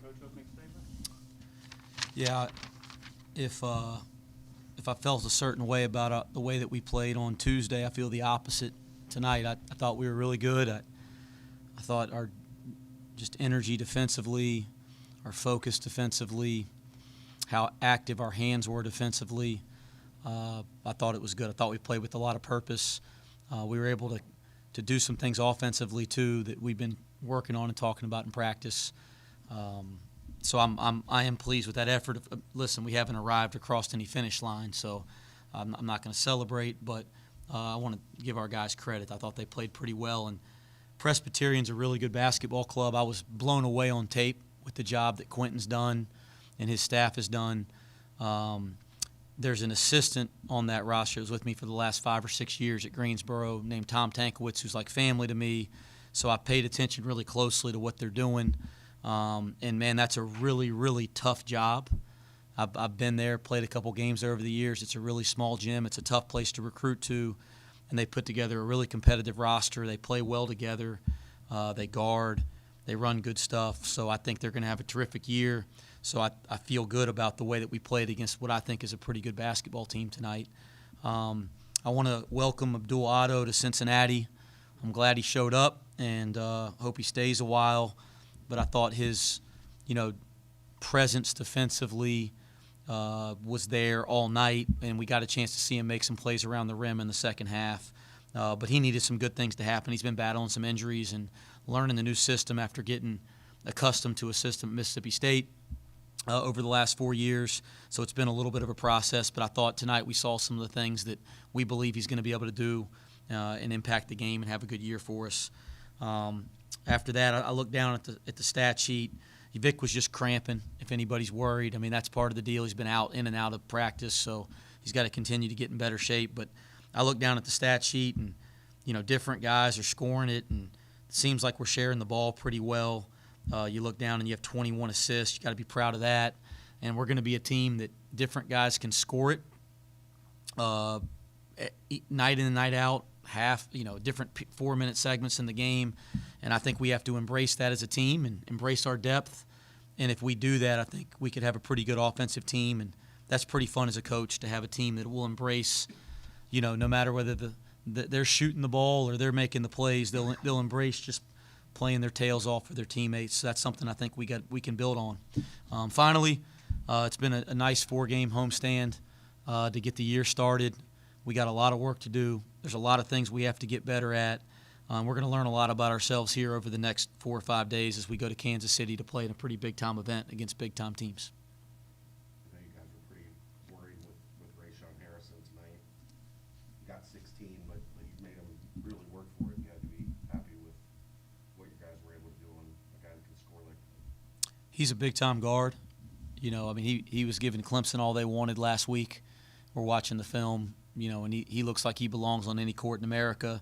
Coach Hook make a statement? Yeah, if I felt a certain way about the way that we played on Tuesday, I feel the opposite tonight. I thought we were really good. I thought our just energy defensively, our focus defensively, how active our hands were defensively, I thought it was good. I thought we played with a lot of purpose. We were able to do some things offensively too that we've been working on and talking about in practice. So I am pleased with that effort. Listen, we haven't arrived across any finish line, so I'm not going to celebrate, but I want to give our guys credit. I thought they played pretty well, and Presbyterian's a really good basketball club. I was blown away on tape with the job that Quentin's done and his staff has done. There's an assistant on that roster who was with me for the last 5 or 6 years at Greensboro named Tom Tankowitz, who's like family to me. So I paid attention really closely to what they're doing. And, man, that's a really, really tough job. I've been there, played a couple games there over the years. It's a really small gym. It's a tough place to recruit to. And they put together a really competitive roster. They play well together. They guard. They run good stuff. So I think they're going to have a terrific year. So I feel good about the way that we played against what I think is a pretty good basketball team tonight. I want to welcome Abdul Ado to Cincinnati. I'm glad he showed up, and hope he stays a while. But I thought his, presence defensively was there all night, and we got a chance to see him make some plays around the rim in the second half. But he needed some good things to happen. He's been battling some injuries and learning the new system after getting accustomed to a system at Mississippi State over the last 4 years. So it's been a little bit of a process, but I thought tonight we saw some of the things that we believe he's going to be able to do and impact the game and have a good year for us. After that, I looked down at the stat sheet. Vic was just cramping, if anybody's worried. I mean, that's part of the deal. He's been in and out of practice, so he's got to continue to get in better shape. But I looked down at the stat sheet, and, different guys are scoring it, and it seems like we're sharing the ball pretty well. You look down and you have 21 assists. You got to be proud of that. And we're going to be a team that different guys can score it night in and night out, different 4-minute segments in the game. And I think we have to embrace that as a team and embrace our depth. And if we do that, I think we could have a pretty good offensive team. And that's pretty fun as a coach to have a team that will embrace, no matter whether they're shooting the ball or they're making the plays, they'll embrace just playing their tails off for their teammates. So that's something I think we can build on. Finally, it's been a nice 4-game homestand to get the year started. We got a lot of work to do. There's a lot of things we have to get better at. We're going to learn a lot about ourselves here over the next 4 or 5 days as we go to Kansas City to play in a pretty big-time event against big-time teams. I know you guys were pretty worried with Rayshawn Harrison tonight. You got 16, but you made him really work for it. You had to be happy with what you guys were able to do on a guy that can score like that. He's a big-time guard. He was giving Clemson all they wanted last week. We're watching the film, and he looks like he belongs on any court in America.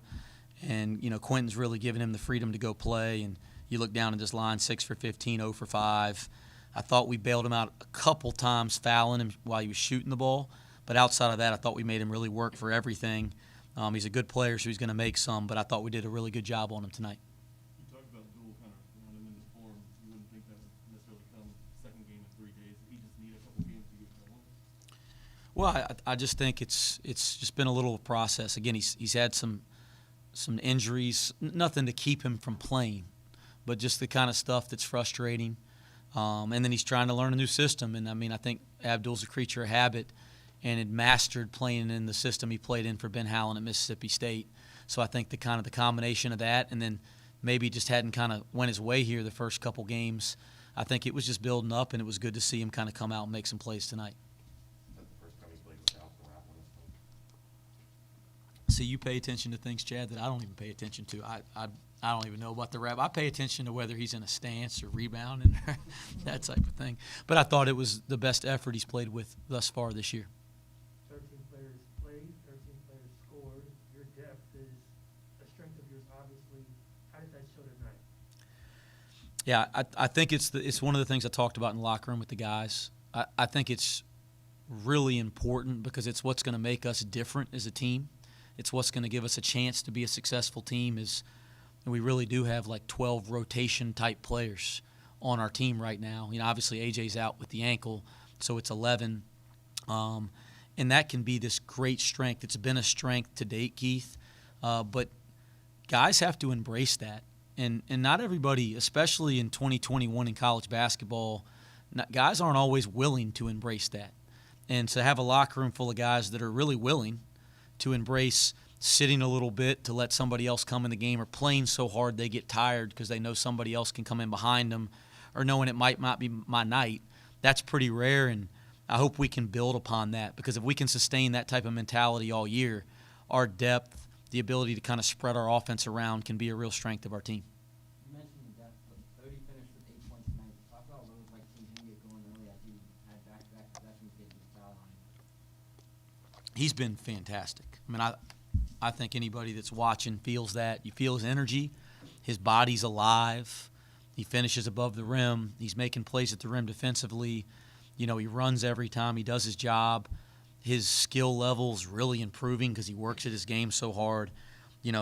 And, Quentin's really given him the freedom to go play. And you look down at this line, 6 for 15, 0 for 5. I thought we bailed him out a couple times, fouling him while he was shooting the ball. But outside of that, I thought we made him really work for everything. He's a good player, so he's going to make some. But I thought we did a really good job on him tonight. You talked about Dual kind of throwing him in this form. You wouldn't think that would necessarily come second game in 3 days. He just need a couple games to get going. Well, I just think it's just been a little process. Again, he's had some injuries, nothing to keep him from playing, but just the kind of stuff that's frustrating. And then he's trying to learn a new system. And, I think Abdul's a creature of habit and had mastered playing in the system he played in for Ben Howland at Mississippi State. So I think the combination of that, and then maybe just hadn't kind of went his way here the first couple games. I think it was just building up, and it was good to see him kind of come out and make some plays tonight. See, you pay attention to things, Chad, that I don't even pay attention to. I don't even know about the rap. I pay attention to whether he's in a stance or rebounding, that type of thing. But I thought it was the best effort he's played with thus far this year. 13 players played, 13 players scored. Your depth is a strength of yours, obviously. How did that show tonight? Yeah, I think it's one of the things I talked about in the locker room with the guys. I think it's really important because it's what's going to make us different as a team. It's what's going to give us a chance to be a successful team. And we really do have like 12 rotation-type players on our team right now. Obviously AJ's out with the ankle, so it's 11. And that can be this great strength. It's been a strength to date, Keith, but guys have to embrace that. And not everybody, especially in 2021 in college basketball, guys aren't always willing to embrace that. And to have a locker room full of guys that are really willing to embrace sitting a little bit to let somebody else come in the game, or playing so hard they get tired because they know somebody else can come in behind them, or knowing it might not be my night, that's pretty rare. And I hope we can build upon that, because if we can sustain that type of mentality all year, our depth, the ability to kind of spread our offense around, can be a real strength of our team. You mentioned the depth, but 30 finished with 8 points tonight. Talk about what it was like seeing him get going early as he had back-to-back possessions getting to the foul line. He's been fantastic. I mean, I think anybody that's watching feels that. You feel his energy. His body's alive. He finishes above the rim. He's making plays at the rim defensively. He runs every time. He does his job. His skill level's really improving because he works at his game so hard.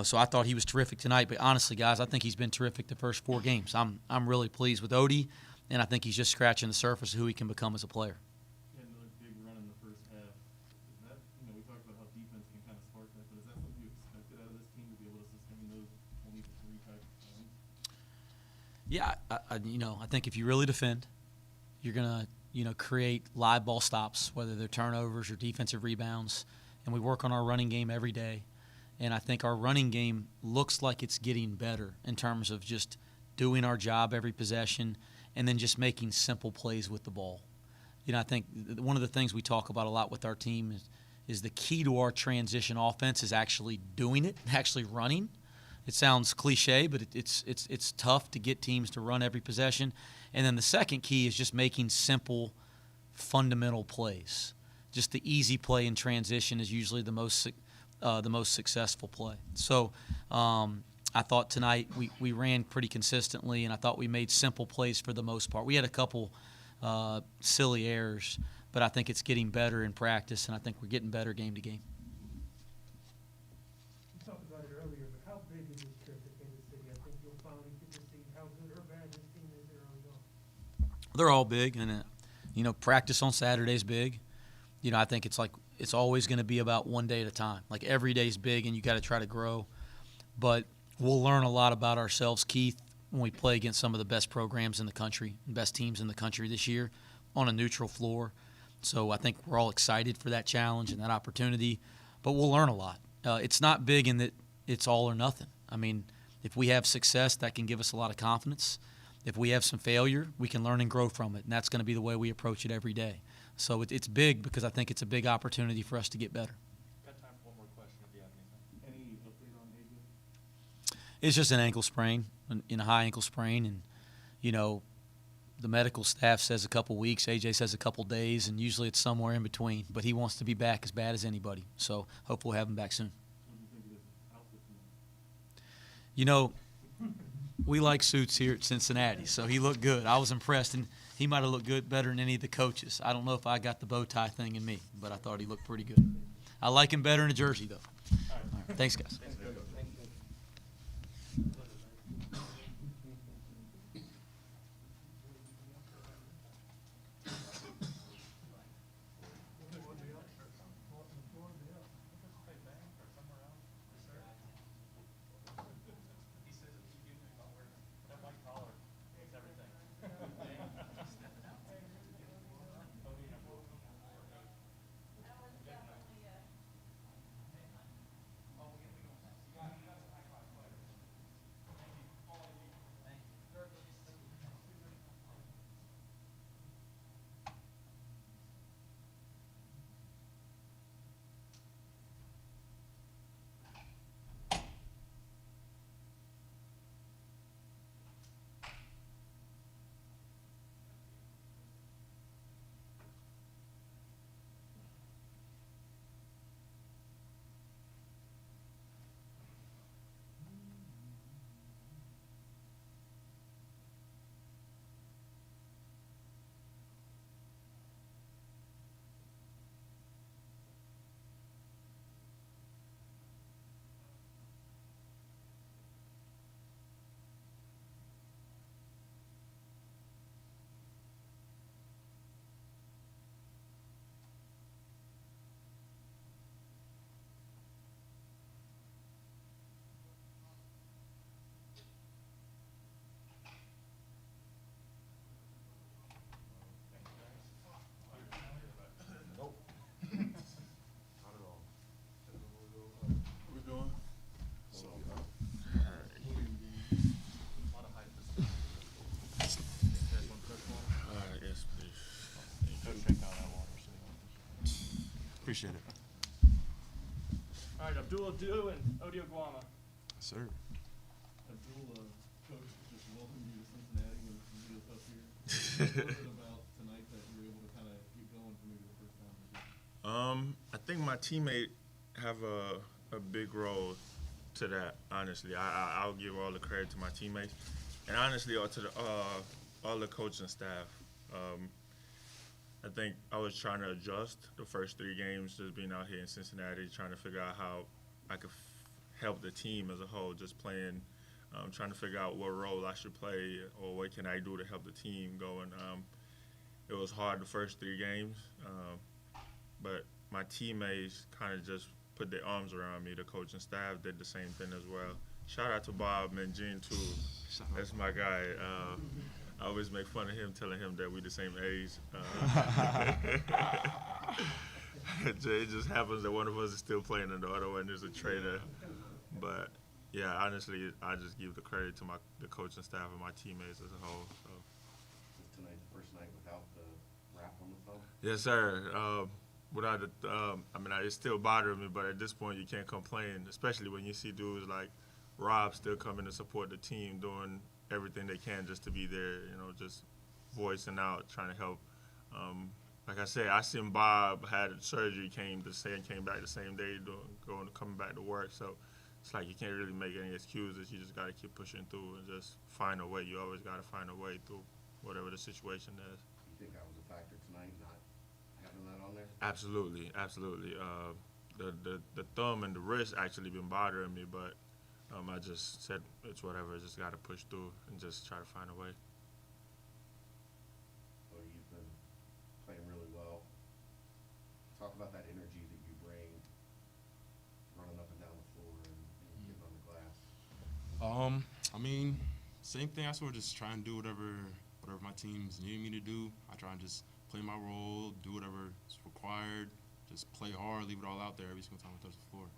So I thought he was terrific tonight. But honestly, guys, I think he's been terrific the first 4 games. I'm really pleased with Odie, and I think he's just scratching the surface of who he can become as a player. Yeah, another big run in the first half. Is that, we talked about how defense can kind of spark that, but is that something you expected out of this team, to be able to sustain those 20-3 type runs? Yeah, I think if you really defend, you're going to create live ball stops, whether they're turnovers or defensive rebounds. And we work on our running game every day. And I think our running game looks like it's getting better in terms of just doing our job every possession and then just making simple plays with the ball. I think one of the things we talk about a lot with our team is the key to our transition offense is actually doing it, actually running. It sounds cliche, but it's tough to get teams to run every possession. And then the second key is just making simple, fundamental plays. Just the easy play in transition is usually the most successful play. So I thought tonight we ran pretty consistently, and I thought we made simple plays for the most part. We had a couple silly errors, but I think it's getting better in practice, and I think we're getting better game to game. You talked about it earlier, but how big is this trip to Kansas City? I think you'll finally get to see how good or bad this team is early on. They're all big, and practice on Saturday is big. I think it's always going to be about one day at a time. Like every day's big, and you got to try to grow. But we'll learn a lot about ourselves, Keith, when we play against some of the best programs in the country, best teams in the country this year on a neutral floor. So I think we're all excited for that challenge and that opportunity. But we'll learn a lot. It's not big in that it's all or nothing. I mean, if we have success, that can give us a lot of confidence. If we have some failure, we can learn and grow from it, and that's going to be the way we approach it every day. So it's big because I think it's a big opportunity for us to get better. Got time for one more question if you have anything. Any update on AJ? It's just an ankle sprain, a high ankle sprain, and the medical staff says a couple weeks, AJ says a couple days, and usually it's somewhere in between. But he wants to be back as bad as anybody, so hopefully we'll have him back soon. What do you think of this outfit tonight? We like suits here at Cincinnati, so he looked good. I was impressed, and he might have looked good better than any of the coaches. I don't know if I got the bow tie thing in me, but I thought he looked pretty good. I like him better in a jersey, though. All right. Thanks, guys. appreciate it. All right, Abdul Ado and Odio Guama. Sir. Abdul, coach just welcomed you to Cincinnati when you was up here. What was it about tonight that you were able to kind of get going for maybe the first time this year? I think my teammate have a big role to that. Honestly, I'll give all the credit to my teammates, and honestly, all the coaching staff. I think I was trying to adjust the first 3 games, just being out here in Cincinnati, trying to figure out how I could help the team as a whole, just playing, trying to figure out what role I should play or what can I do to help the team go. And it was hard the first 3 games, but my teammates kind of just put their arms around me. The coaching staff did the same thing as well. Shout out to Bob and Gene too. That's my guy. I always make fun of him, telling him that we the same age. It just happens that one of us is still playing and the other one is a trainer. But yeah, honestly, I just give the credit to the coaching staff and my teammates as a whole. So. Is tonight the first night without the rap on the phone? Yes, sir. Without it still bothering me, but at this point you can't complain, especially when you see dudes like Rob still coming to support the team, doing everything they can just to be there, just voicing out, trying to help. Like I said, I seen Bob had surgery, came back the same day, coming back to work. So it's like you can't really make any excuses. You just got to keep pushing through and just find a way. You always got to find a way through whatever the situation is. You think that was a factor tonight, not having that on there? Absolutely. The thumb and the wrist actually been bothering me, but I just said it's whatever. Just got to push through and just try to find a way. Well, you've been playing really well. Talk about that energy that you bring, running up and down the floor and getting on the glass. Same thing. I sort of just try and do whatever my team's needing me to do. I try and just play my role, do whatever is required, just play hard, leave it all out there every single time I touch the floor.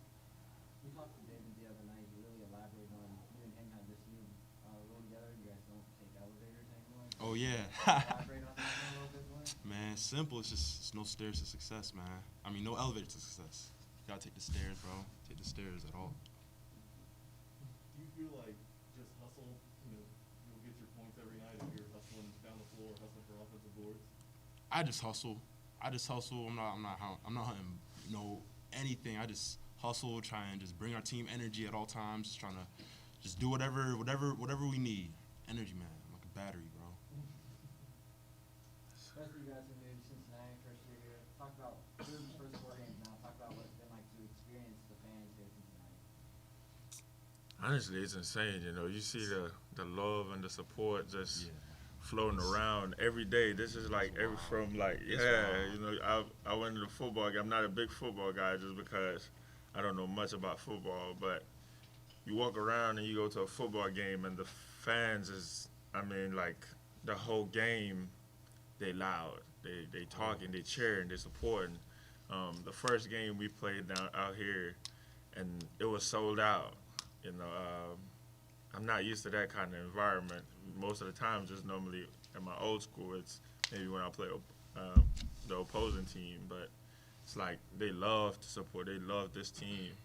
We talked to David the other night. He really elaborated on you and him had this new role together. You guys don't take elevators anymore. Oh, yeah. Elaborate on that a little bit more. Man, simple. It's no stairs to success, man. No elevator to success. You gotta take the stairs, bro. Take the stairs at all. Do you feel like just hustle, you'll get your points every night if you're hustling down the floor, hustling for offensive boards? I just hustle. I'm not hunting anything. I just hustle, try and just bring our team energy at all times, just trying to just do whatever we need. Energy, man. I'm like a battery, bro. Rest of you guys are new to Cincinnati, first year here. Talk about your first 4 games now. Talk about what it's been like to experience the fans here at Cincinnati. Honestly, it's insane. You see the love and the support just floating around every day. This is like I went to the football game. I'm not a big football guy just because I don't know much about football, but you walk around and you go to a football game and the fans the whole game, they loud. They talking, they cheering, they supporting. The first game we played out here, and it was sold out. I'm not used to that kind of environment. Most of the time, just normally at my old school, it's maybe when I play the opposing team, but it's like they love to support. They love this team.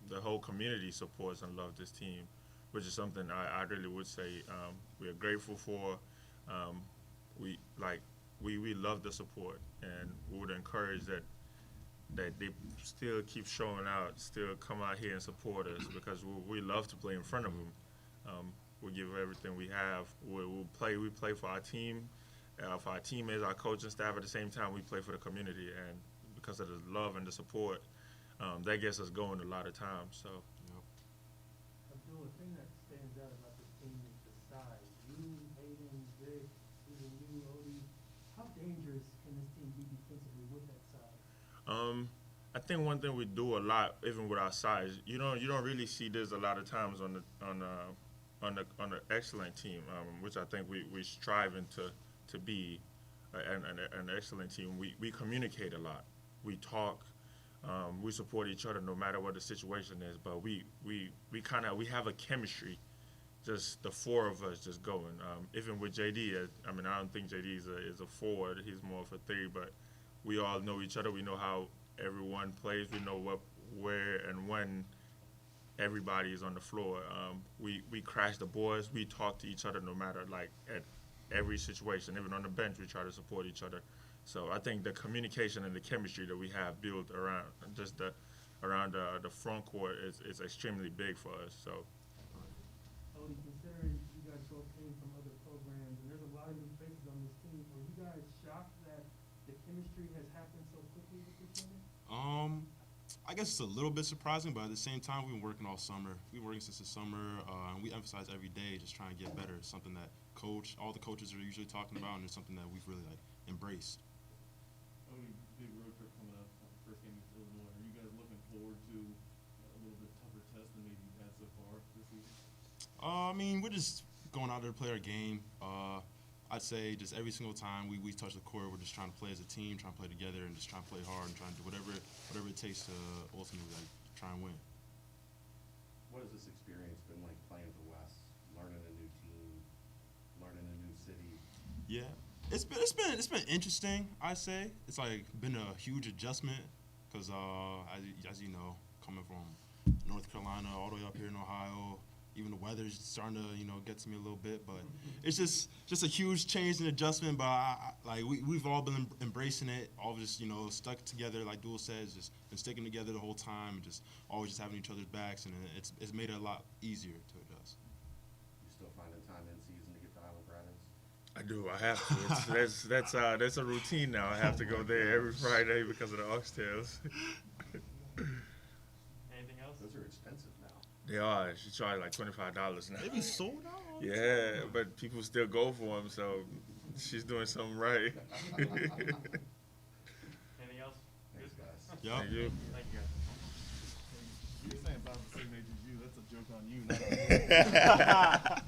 The whole community supports and loves this team, which is something I really would say we are grateful for. We love the support, and we would encourage that they still keep showing out, still come out here and support us because we love to play in front of them. We give everything we have. We play for our team, for our teammates, our coaching staff. At the same time, we play for the community, and because of the love and the support, that gets us going a lot of times. So. Abdul, the thing that stands out about this team is the size. You, Hayden, Vic, even you, Odie. How dangerous can this team be defensively with that size? I think one thing we do a lot, even with our size, you don't really see this a lot of times on the excellent team, which I think we striving to be an excellent team. We communicate a lot. We talk. We support each other no matter what the situation is. But we have a chemistry, just the 4 of us just going. Even with JD, I don't think JD is a forward. He's more of a 3, but we all know each other. We know how everyone plays. We know where, and when everybody is on the floor. We crash the boards. We talk to each other no matter, like, at every situation. Even on the bench, we try to support each other. So I think the communication and the chemistry that we have built around just the front court is extremely big for us. So. Odie, considering you guys both came from other programs and there's a lot of new faces on this team, are you guys shocked that the chemistry has happened so quickly with this unit? I guess it's a little bit surprising, but at the same time, we've been working all summer. We've been working since the summer, and we emphasize every day just trying to get better. It's something that all the coaches are usually talking about, and it's something that we've really embraced. Odie, big road trip coming up. First game against Illinois. Are you guys looking forward to a little bit tougher test than maybe you've had so far this season? I mean, we're just going out there to play our game. I'd say just every single time we touch the court, we're just trying to play as a team, trying to play together, and just trying to play hard and trying to do whatever it takes to ultimately try and win. What has this experience been like playing at the West, learning a new team, learning a new city? Yeah, it's been interesting. I say it's been a huge adjustment because as you know, coming from North Carolina all the way up here in Ohio. Even the weather's starting to, get to me a little bit, but it's just a huge change and adjustment. But we've all been embracing it, all just stuck together, like Duel says, just been sticking together the whole time, and just always just having each other's backs, and it's made it a lot easier to adjust. You still finding time in season to get to Island Gardens? I do. I have to. That's a routine now. I have to go there every Friday because of the oxtails. Anything else? Those are expensive now. They are. She charged like $25 now. They be sold out. Yeah, but people still go for them, so she's doing something right. Anything else? Thanks, guys. Yep. Thank you. Thank you, guys. You're saying about the same age as you. That's a joke on you, not on me.